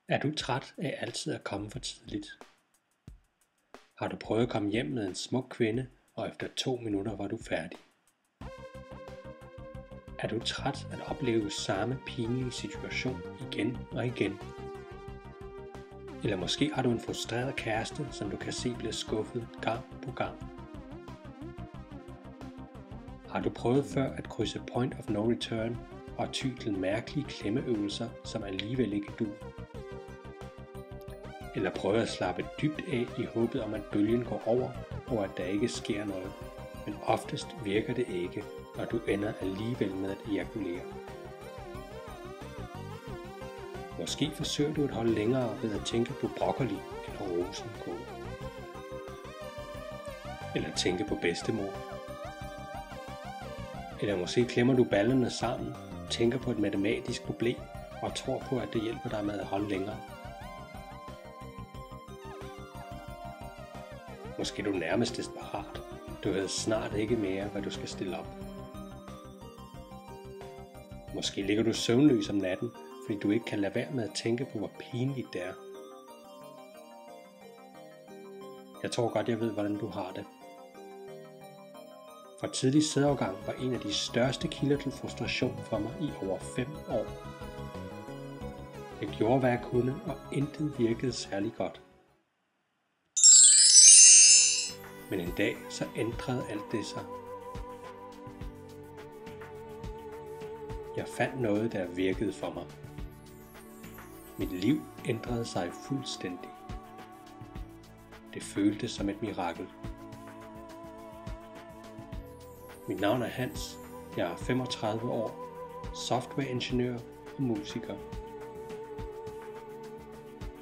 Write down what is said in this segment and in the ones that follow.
Er du træt af altid at komme for tidligt? Har du prøvet at komme hjem med en smuk kvinde, og efter 2 minutter var du færdig? Er du træt at opleve samme pinlige situation igen og igen? Eller måske har du en frustreret kæreste, som du kan se bliver skuffet gang på gang? Har du prøvet før at krydse point of no return og ty til mærkelige klemmeøvelser, som alligevel ikke duer? Eller prøve at slappe dybt af i håbet om, at bølgen går over, og at der ikke sker noget, men oftest virker det ikke, og du ender alligevel med at ejakulere. Måske forsøger du at holde længere ved at tænke på broccoli eller rosenkål. Eller tænke på bedstemor. Eller måske klemmer du ballerne sammen, tænker på et matematisk problem og tror på, at det hjælper dig med at holde længere. Måske er du nærmest desperat. Du ved snart ikke mere, hvad du skal stille op. Måske ligger du søvnløs om natten, fordi du ikke kan lade være med at tænke på, hvor pinligt det er. Jeg tror godt, jeg ved, hvordan du har det. For tidlig sædafgang var en af de største kilder til frustration for mig i over 5 år. Jeg gjorde, hvad jeg kunne, og intet virkede særlig godt. Men en dag så ændrede alt det sig. Jeg fandt noget, der virkede for mig. Mit liv ændrede sig fuldstændig. Det føltes som et mirakel. Mit navn er Hans. Jeg er 35 år, softwareingeniør og musiker.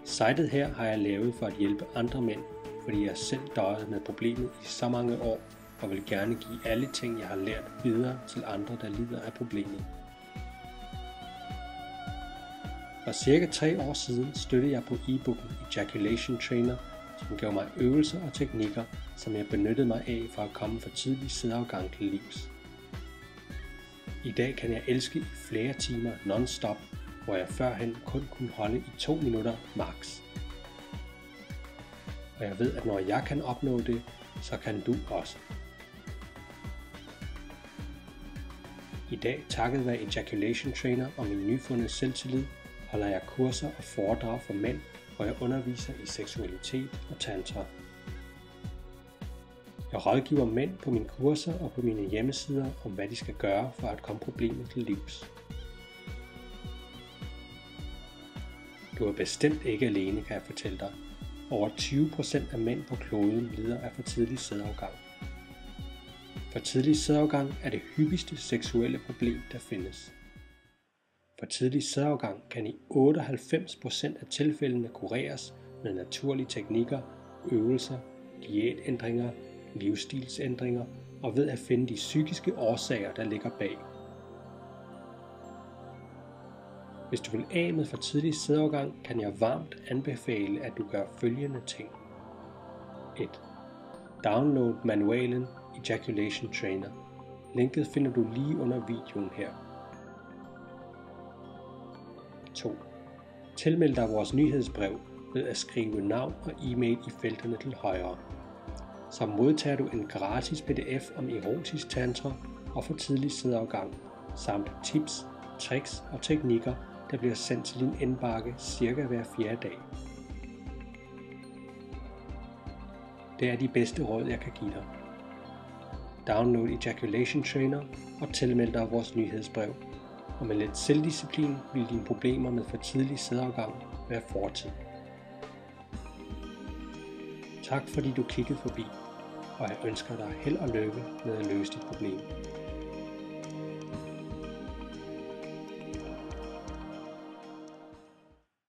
Sitet her har jeg lavet for at hjælpe andre mænd, fordi jeg selv døjede med problemet i så mange år, og vil gerne give alle ting, jeg har lært videre til andre, der lider af problemet. For cirka 3 år siden støttede jeg på e-booken Ejaculation Trainer, som gav mig øvelser og teknikker, som jeg benyttede mig af for at komme for tidlig sædafgang til livs. I dag kan jeg elske i flere timer non-stop, hvor jeg førhen kun kunne holde i 2 minutter max. Og jeg ved, at når jeg kan opnå det, så kan du også. I dag, takket være Ejaculation Trainer og min nyfundne selvtillid, holder jeg kurser og foredrag for mænd, hvor jeg underviser i seksualitet og tantra. Jeg rådgiver mænd på mine kurser og på mine hjemmesider om, hvad de skal gøre for at komme problemet til livs. Du er bestemt ikke alene, kan jeg fortælle dig. Over 20% af mænd på kloden lider af for tidlig sædafgang. For tidlig sædafgang er det hyppigste seksuelle problem, der findes. For tidlig sædafgang kan i 98% af tilfældene kureres med naturlige teknikker, øvelser, diætændringer, livsstilsændringer og ved at finde de psykiske årsager, der ligger bag. Hvis du vil af med for tidlig sædafgang, kan jeg varmt anbefale, at du gør følgende ting. 1. Download manualen Ejaculation Trainer. Linket finder du lige under videoen her. 2. Tilmeld dig vores nyhedsbrev ved at skrive navn og e-mail i felterne til højre. Så modtager du en gratis pdf om erotisk tantra og for tidlig sædafgang, samt tips, tricks og teknikker, der bliver sendt til din indbakke cirka hver 4. dag. Det er de bedste råd, jeg kan give dig. Download Ejaculation Trainer og tilmeld dig vores nyhedsbrev. Og med lidt selvdisciplin vil dine problemer med for tidlig sædafgang være fortid. Tak fordi du kiggede forbi, og jeg ønsker dig held og lykke med at løse dit problem.